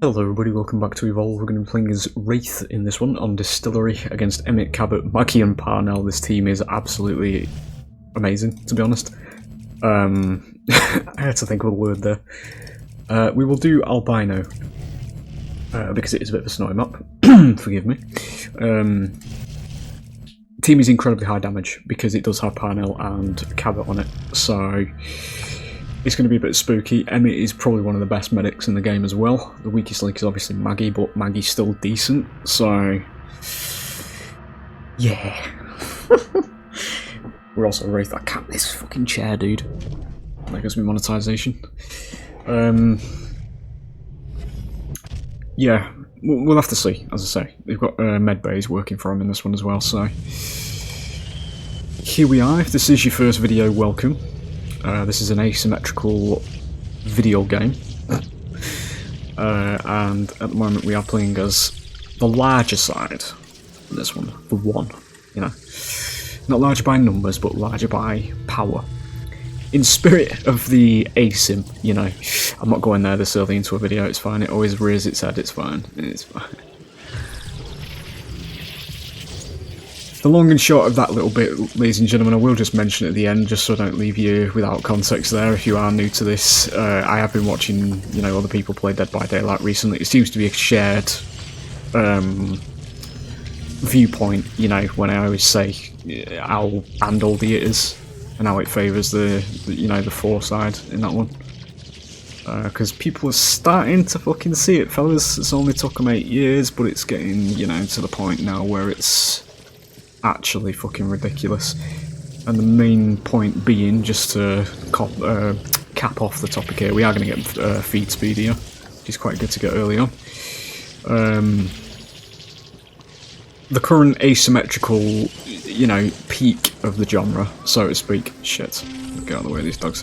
Hello everybody, welcome back to Evolve. We're going to be playing as Wraith in this one on Distillery against Emmett, Cabot, Maggie and Parnell. This team is absolutely amazing, to be honest. I had to think of a word there. We will do Albino, because it is a bit of a snowy map. Forgive me. Team is incredibly high damage because it does have Parnell and Cabot on it, so it's going to be a bit spooky. Emmett is probably one of the best medics in the game as well. The weakest link is obviously Maggie, but Maggie's still decent, so yeah. We're also Wraith. I can't. This fucking chair, dude. There goes my monetization. Yeah, we'll have to see. As I say, they've got med bays working for them in this one as well. So here we are. If this is your first video, welcome. This is an asymmetrical video game, and at the moment we are playing as the larger side in this one, the one, you know. Not larger by numbers, but larger by power. In spirit of the asym, you know. I'm not going there this early into a video, it's fine, it always rears its head, it's fine, it's fine. The long and short of that little bit, ladies and gentlemen, I will just mention at the end, just so I don't leave you without context there if you are new to this. I have been watching, you know, other people play Dead by Daylight recently. It seems to be a shared viewpoint, you know, when I always say how handledy it is and how it favours the you know, the 4 side in that one. Because people are starting to fucking see it, fellas. It's only took them 8 years, but it's getting, you know, to the point now where it's actually fucking ridiculous. And the main point being, just to cap off the topic here, we are going to get feed speed here, which is quite good to get early on. The current asymmetrical, you know, peak of the genre, so to speak, shit, get out of the way of these dogs,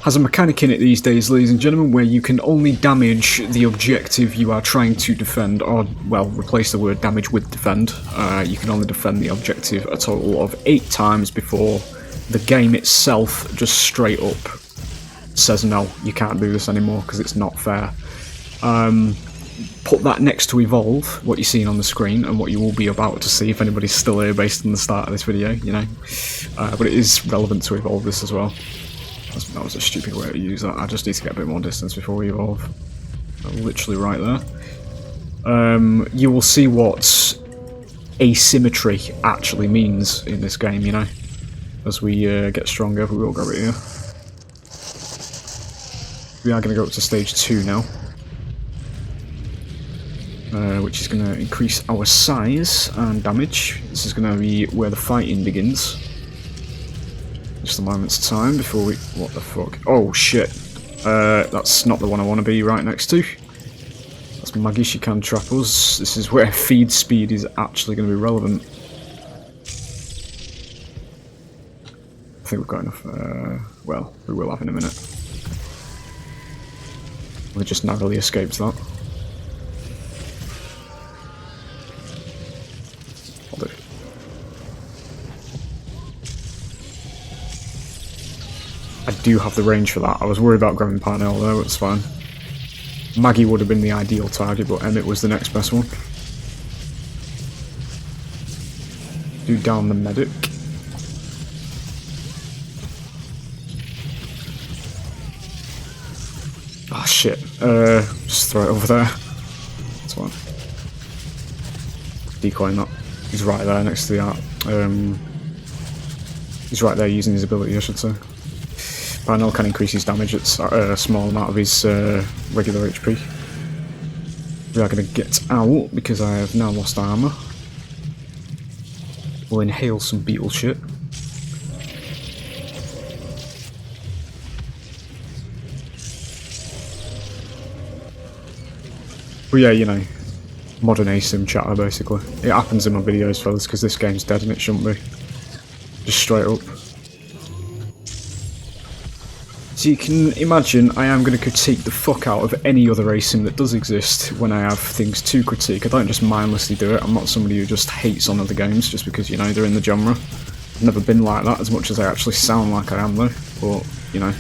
has a mechanic in it these days, ladies and gentlemen, where you can only damage the objective you are trying to defend, or, well, replace the word damage with defend. You can only defend the objective a total of 8 times before the game itself just straight up says no, you can't do this anymore because it's not fair. Put that next to Evolve, what you're seeing on the screen, and what you will be about to see if anybody's still here based on the start of this video, you know. But it is relevant to Evolve this as well. That was a stupid way to use that. I just need to get a bit more distance before we evolve. Literally right there. You will see what asymmetry actually means in this game, you know, as we get stronger. We will grab it here. We are going to go up to stage 2 now, which is going to increase our size and damage. This is going to be where the fighting begins. Just a moment's time before we... What the fuck? Oh shit. That's not the one I want to be right next to. That's Maggie, she can trap us. This is where feed speed is actually going to be relevant. I think we've got enough... well, we will have in a minute. We just narrowly escaped that. I'll do. I do have the range for that. I was worried about grabbing Parnell though, it's fine. Maggie would have been the ideal target, but Emmett was the next best one. Do down the medic. Oh shit, just throw it over there. That's fine. Decoying that. He's right there next to the art. He's right there using his ability, I should say. Parnell can increase his damage at a small amount of his regular HP. We are going to get out because I have now lost armour. We'll inhale some beetle shit. But yeah, you know, modern asym chatter basically. It happens in my videos, fellas, because this game's dead and it shouldn't be. Just straight up. So you can imagine I am going to critique the fuck out of any other asym that does exist when I have things to critique. I don't just mindlessly do it. I'm not somebody who just hates on other games just because, you know, they're in the genre. I've never been like that, as much as I actually sound like I am though, but, you know.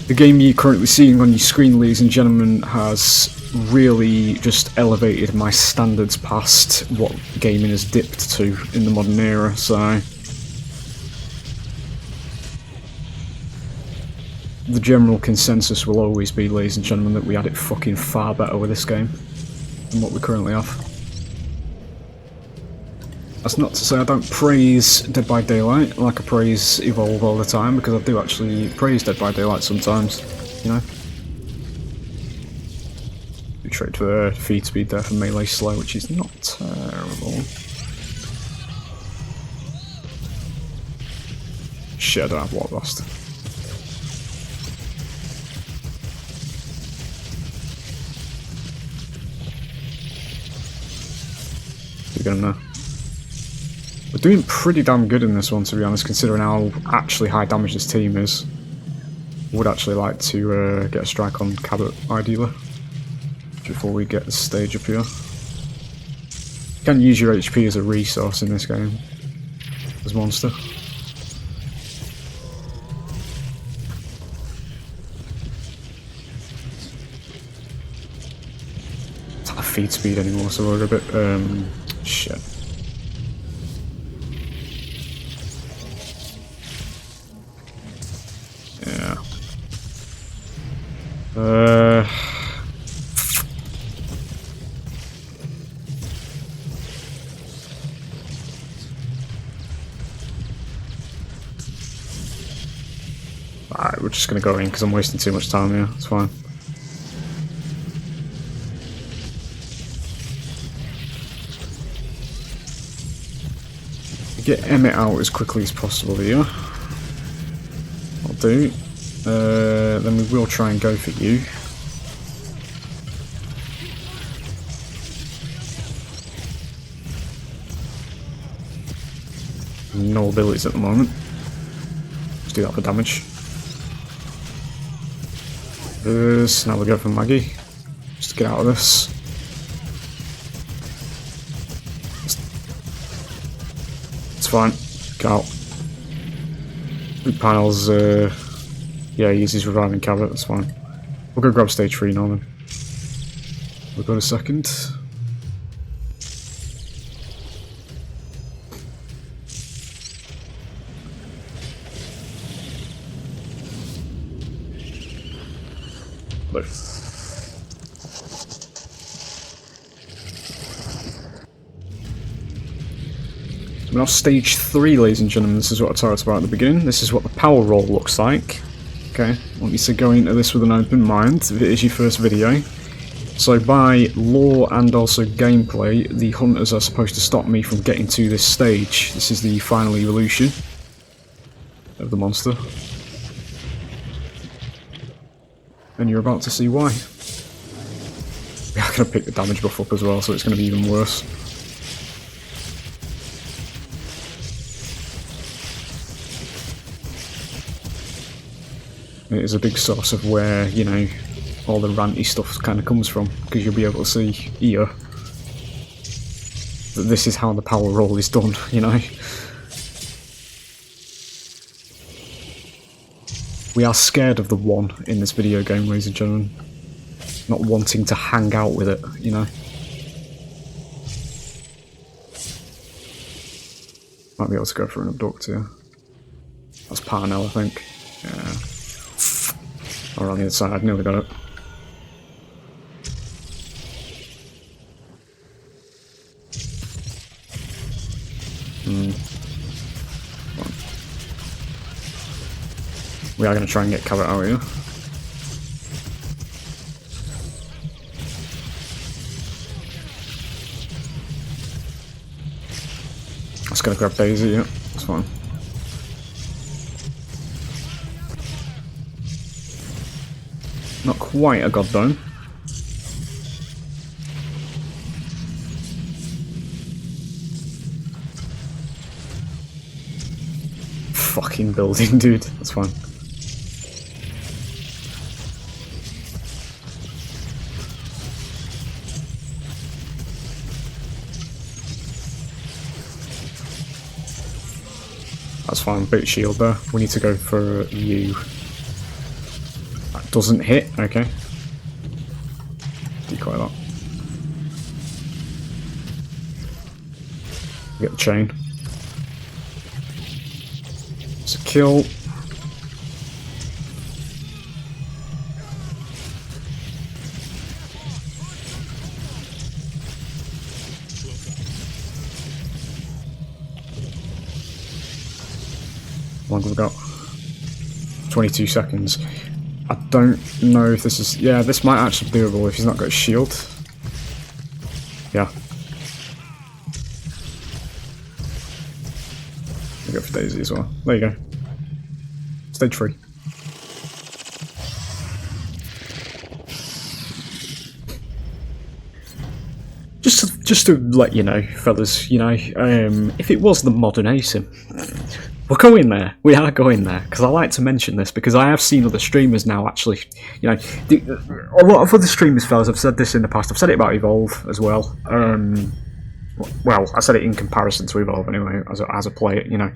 The game you're currently seeing on your screen, ladies and gentlemen, has really just elevated my standards past what gaming has dipped to in the modern era, so... The general consensus will always be, ladies and gentlemen, that we had it fucking far better with this game than what we currently have. That's not to say I don't praise Dead by Daylight like I praise Evolve all the time, because I do actually praise Dead by Daylight sometimes, you know. We trade for feed speed there for melee slow, which is not terrible. Shit, I don't have what lost. We're gonna know. We're doing pretty damn good in this one, to be honest, considering how actually high damage this team is. Would actually like to get a strike on Cabot, ideally, before we get the stage up here. You can use your HP as a resource in this game, as monster. It's not feed speed anymore, so we're a bit, shit. Yeah. Alright, we're just gonna go in because I'm wasting too much time here. It's fine. Get Emmett out as quickly as possible here. I'll do. Then we will try and go for you. No abilities at the moment. Let's do that for damage. Now we'll go for Maggie. Just to get out of this. It's fine. Get out. Big panels, yeah, he uses reviving Cabot, that's fine. We'll go grab stage 3 now then. We'll go to second. Look. We're now stage 3, ladies and gentlemen. This is what I talked about at the beginning. This is what the power roll looks like. Okay, I want you to go into this with an open mind if it is your first video. So by lore and also gameplay, the hunters are supposed to stop me from getting to this stage. This is the final evolution of the monster. And you're about to see why. We are going to pick the damage buff up as well, so it's going to be even worse. It is a big source of where, you know, all the ranty stuff kind of comes from, because you'll be able to see here that this is how the power roll is done, you know. We are scared of the one in this video game, ladies and gentlemen. Not wanting to hang out with it, you know. Might be able to go for an abduct here. That's Parnell, I think. Yeah. Or on the other side, nearly got it. We are going to try and get Cabot out here. I was going to grab Daisy, yeah, that's fine. Not quite a god dome. Fucking building, dude. That's fine. That's fine. Bit shield there. We need to go for you. Doesn't hit, okay. Decoy that. Get the chain. It's a kill. How long have we got? 22 seconds. I don't know if this is... Yeah, this might actually be doable if he's not got a shield. Yeah. We go for Daisy as well. There you go. Stage 3. Just to let you know, fellas, you know, if it was the modern ASIM, we're going there. We are going there, because I like to mention this, because I have seen other streamers now, actually, you know, a lot of other streamers, fellas, I've said this in the past, I've said it about Evolve as well, well, I said it in comparison to Evolve anyway, as a player, you know.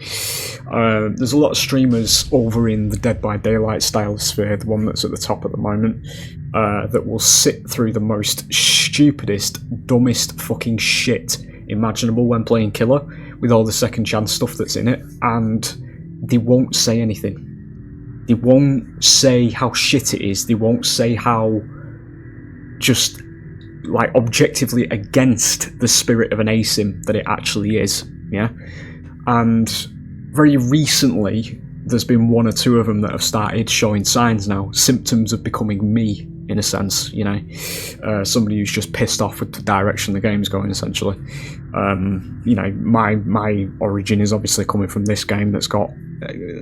There's a lot of streamers over in the Dead by Daylight style sphere, the one that's at the top at the moment, that will sit through the most stupidest, dumbest fucking shit imaginable when playing Killer, with all the second chance stuff that's in it, and they won't say anything. They won't say how shit it is, they won't say how just like objectively against the spirit of an ASIM that it actually is, yeah? And very recently there's been one or two of them that have started showing signs now, symptoms of becoming me, in a sense, you know, somebody who's just pissed off with the direction the game's going, essentially. You know, my origin is obviously coming from this game that's got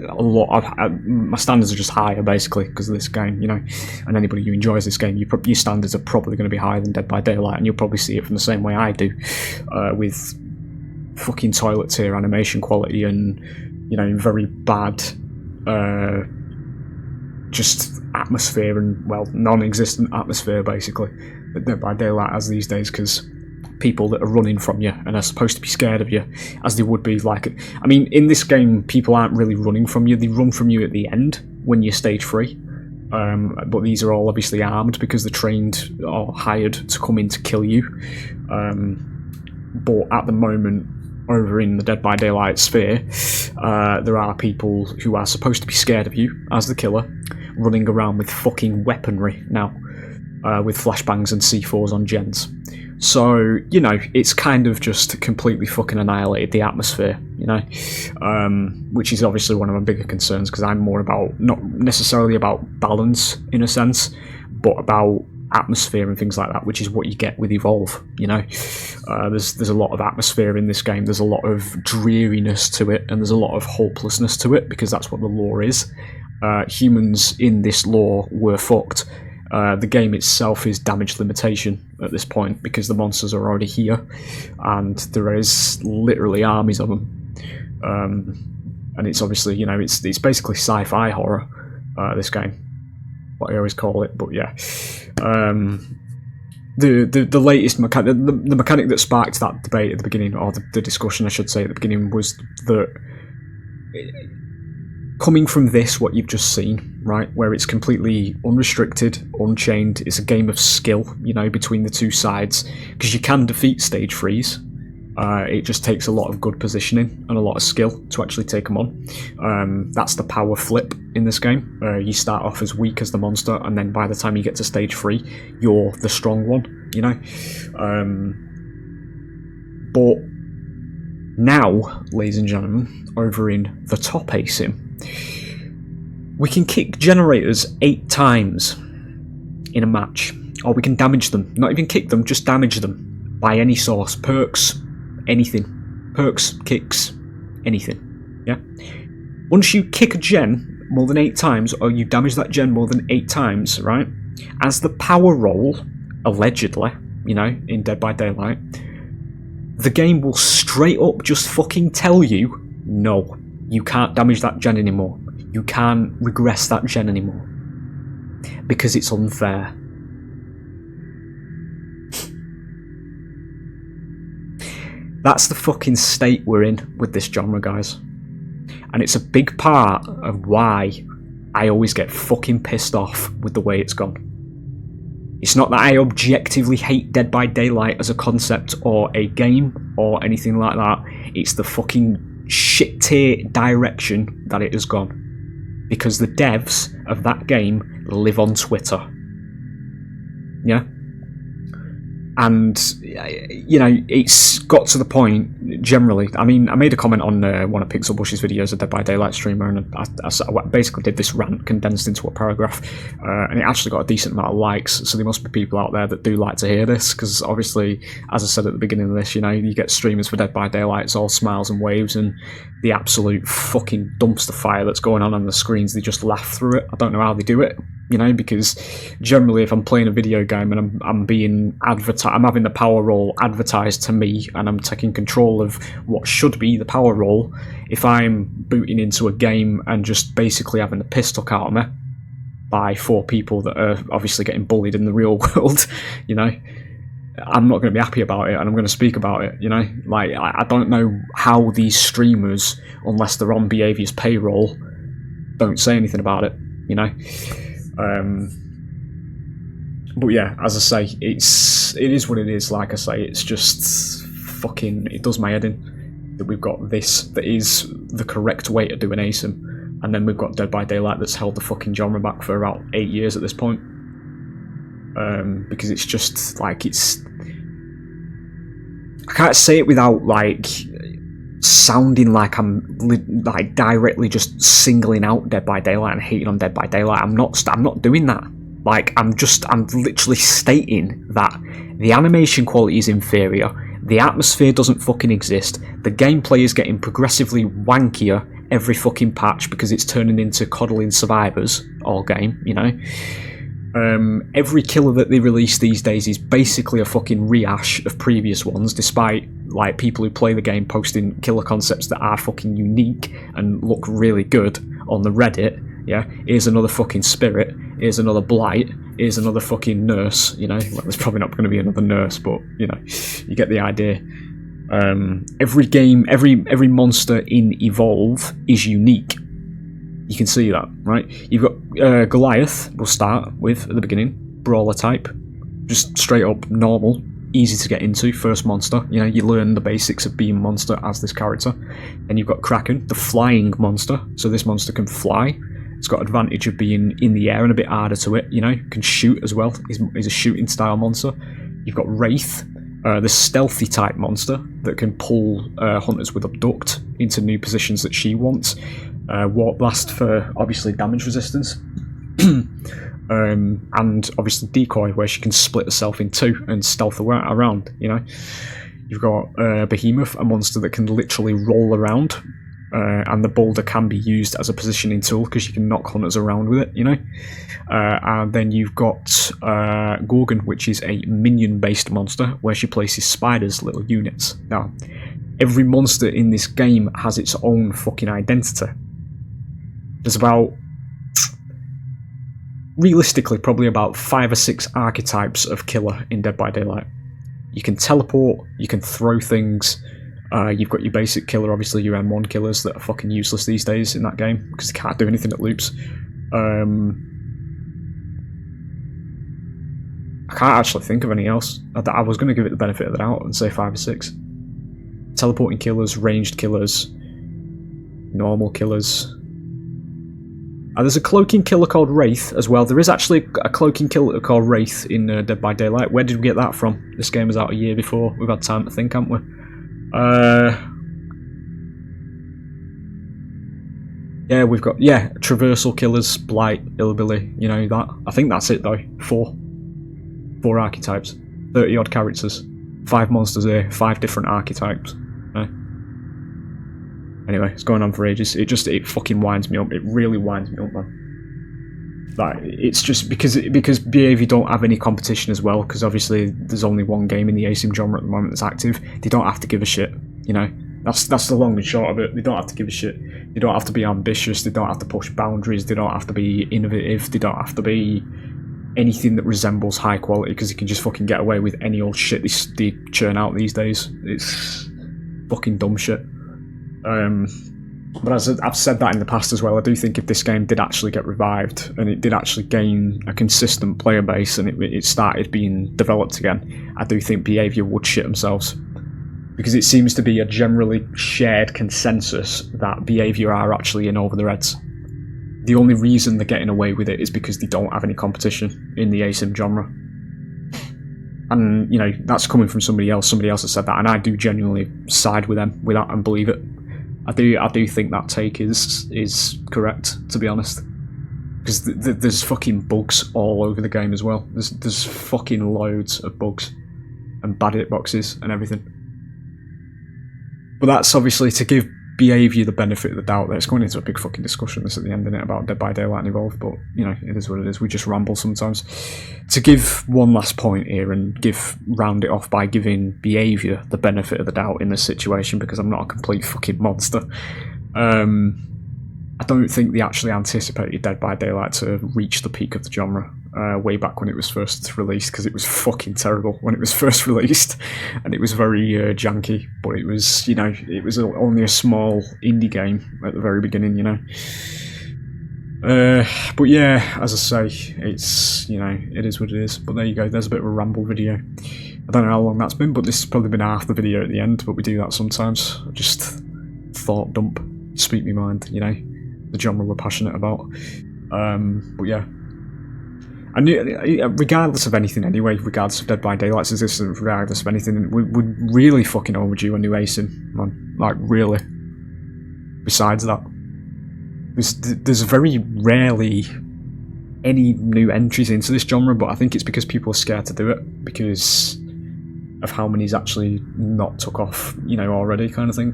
a lot of... my standards are just higher, basically, because of this game, you know, and anybody who enjoys this game, your standards are probably going to be higher than Dead by Daylight, and you'll probably see it from the same way I do, with fucking toilet tier animation quality and, you know, very bad just atmosphere and, well, non-existent atmosphere, basically, that Dead by Daylight has these days, because people that are running from you and are supposed to be scared of you, as they would be, like... I mean, in this game, people aren't really running from you, they run from you at the end, when you're stage 3. But these are all obviously armed, because they're trained or hired to come in to kill you. But at the moment, over in the Dead by Daylight sphere, there are people who are supposed to be scared of you, as the killer, running around with fucking weaponry now, with flashbangs and C4s on gens. So, you know, it's kind of just completely fucking annihilated the atmosphere, you know, which is obviously one of my bigger concerns, because I'm more about, not necessarily about balance, in a sense, but about atmosphere and things like that, which is what you get with Evolve, you know. There's a lot of atmosphere in this game, there's a lot of dreariness to it, and there's a lot of hopelessness to it, because that's what the lore is. Humans in this lore were fucked. The game itself is damage limitation at this point, because the monsters are already here, and there is literally armies of them. And it's obviously, you know, it's basically sci-fi horror, this game, what I always call it, but yeah. The latest mechanic, the mechanic that sparked that debate at the beginning, or the discussion I should say at the beginning, was that coming from this, what you've just seen, right, where it's completely unrestricted, unchained, it's a game of skill, you know, between the two sides, because you can defeat stage 3s. It just takes a lot of good positioning and a lot of skill to actually take them on. That's the power flip in this game. You start off as weak as the monster, and then by the time you get to stage 3, you're the strong one, you know. But now, ladies and gentlemen, over in the top ASIM, we can kick generators 8 times in a match, or we can damage them. Not even kick them, just damage them by any source. Perks, anything. Perks, kicks, anything. Yeah? Once you kick a gen more than 8 times, or you damage that gen more than 8 times, right? As the power roll, allegedly, you know, in Dead by Daylight, the game will straight up just fucking tell you, no, you can't damage that gen anymore. You can't regress that gen anymore. Because it's unfair. That's the fucking state we're in with this genre, guys. And it's a big part of why I always get fucking pissed off with the way it's gone. It's not that I objectively hate Dead by Daylight as a concept or a game or anything like that. It's the fucking shit tier direction that it has gone. Because the devs of that game live on Twitter. Yeah? And, you know, it's got to the point, generally. I mean, I made a comment on one of Pixel Bush's videos, a Dead by Daylight streamer, and I basically did this rant condensed into a paragraph, and it actually got a decent amount of likes, so there must be people out there that do like to hear this, because obviously, as I said at the beginning of this, you know, you get streamers for Dead by Daylight, it's all smiles and waves, and the absolute fucking dumpster fire that's going on the screens, they just laugh through it. I don't know how they do it. You know, because generally if I'm playing a video game and I'm being advertised, I'm having the power roll advertised to me and I'm taking control of what should be the power roll, if I'm booting into a game and just basically having the piss took out of me by 4 people that are obviously getting bullied in the real world, you know, I'm not going to be happy about it, and I'm going to speak about it, you know. Like, I don't know how these streamers, unless they're on Behaviour's payroll, don't say anything about it, you know. But yeah, as I say, it is what it is. Like I say, it's just fucking, it does my head in that we've got this that is the correct way to do an ASIM, and then we've got Dead by Daylight that's held the fucking genre back for about 8 years at this point. Because it's just like, it's, I can't say it without like sounding like I'm like directly just singling out Dead by Daylight and hating on Dead by Daylight. I'm not doing that. Like, I'm literally stating that the animation quality is inferior, the atmosphere doesn't fucking exist, the gameplay is getting progressively wankier every fucking patch because it's turning into coddling survivors all game, you know. Every killer that they release these days is basically a fucking rehash of previous ones, despite like people who play the game posting killer concepts that are fucking unique and look really good on the Reddit. Yeah, here's another fucking spirit, here's another blight, here's another fucking nurse, you know. Well, there's probably not going to be another nurse, but, you know, you get the idea. Every game, every monster in Evolve is unique. You can see that, right? You've got Goliath, we'll start with at the beginning, brawler type, just straight up normal, easy to get into, first monster, you know, you learn the basics of being monster as this character. And you've got Kraken, the flying monster, so this monster can fly. It's got advantage of being in the air and a bit harder to it, you know, can shoot as well, he's a shooting style monster. You've got Wraith, the stealthy type monster that can pull hunters with Abduct into new positions that she wants. Warp Blast for obviously damage resistance. And obviously Decoy, where she can split herself in 2 and stealth around, you know. You've got Behemoth, a monster that can literally roll around. And the boulder can be used as a positioning tool because you can knock hunters around with it, you know. And then you've got Gorgon, which is a minion-based monster where she places spiders, little units. Now, every monster in this game has its own fucking identity. There's about, realistically, probably about 5 or 6 archetypes of killer in Dead by Daylight. You can teleport, you can throw things. You've got your basic killer, obviously your M1 killers that are fucking useless these days in that game because they can't do anything at loops. I can't actually think of anything else. I was going to give it the benefit of the doubt and say 5 or 6. Teleporting killers, ranged killers, normal killers. There's a cloaking killer called Wraith as well. There is actually a cloaking killer called Wraith in Dead by Daylight. Where did we get that from? This game was out a year before. We've had time to think, haven't we? Yeah, we've got, traversal killers, blight, hillbilly, you know, that. I think that's it though. 4 archetypes, 30 odd characters, 5 monsters here, 5 different archetypes. Anyway, it's going on for ages. It fucking winds me up. It really winds me up, man. Like, it's just because Behaviour don't have any competition as well, because obviously there's only one game in the ASIM genre at the moment that's active. They don't have to give a shit, you know. That's the long and short of it. They don't have to give a shit. They don't have to be ambitious. They don't have to push boundaries. They don't have to be innovative. They don't have to be anything that resembles high quality, because they can just fucking get away with any old shit they churn out these days. It's fucking dumb shit. But as I've said that in the past as well, I do think if this game did actually get revived and it did actually gain a consistent player base and it started being developed again, I do think Behaviour would shit themselves. Because it seems to be a generally shared consensus that Behaviour are actually in over their heads. The only reason they're getting away with it is because they don't have any competition in the asym genre. And, you know, that's coming from somebody else. Somebody else has said that, and I do genuinely side with them with that and believe it. I do think that take is correct, to be honest. Because there's fucking bugs all over the game as well. There's fucking loads of bugs and bad hitboxes and everything. But that's obviously to give Behaviour the benefit of the doubt. It's going into a big fucking discussion this at the end, innit, about Dead by Daylight and Evolve, but, you know, it is what it is. We just ramble sometimes. To give one last point here and round it off by giving Behaviour the benefit of the doubt in this situation, because I'm not a complete fucking monster. I don't think they actually anticipated Dead by Daylight to reach the peak of the genre way back when it was first released, because it was fucking terrible when it was first released, and it was very janky, but it was, you know, it was only a small indie game at the very beginning, you know. But yeah, as I say, it's, you know, it is what it is. But there you go, there's a bit of a ramble video. I don't know how long that's been, but this has probably been half the video at the end, but we do that sometimes. Just thought dump, speak me mind, you know, the genre we're passionate about. But yeah. And regardless of anything anyway, regardless of Dead by Daylight's existence, regardless of anything, we're really fucking overdue a new asym, man. Like, really. Besides that. There's very rarely any new entries into this genre, but I think it's because people are scared to do it, because of how many's actually not took off, you know, already, kind of thing.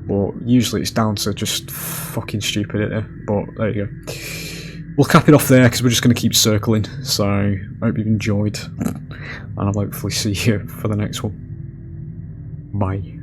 But usually it's down to just fucking stupidity, but there you go. We'll cap it off there because we're just going to keep circling. So, I hope you've enjoyed, and I'll hopefully see you for the next one. Bye.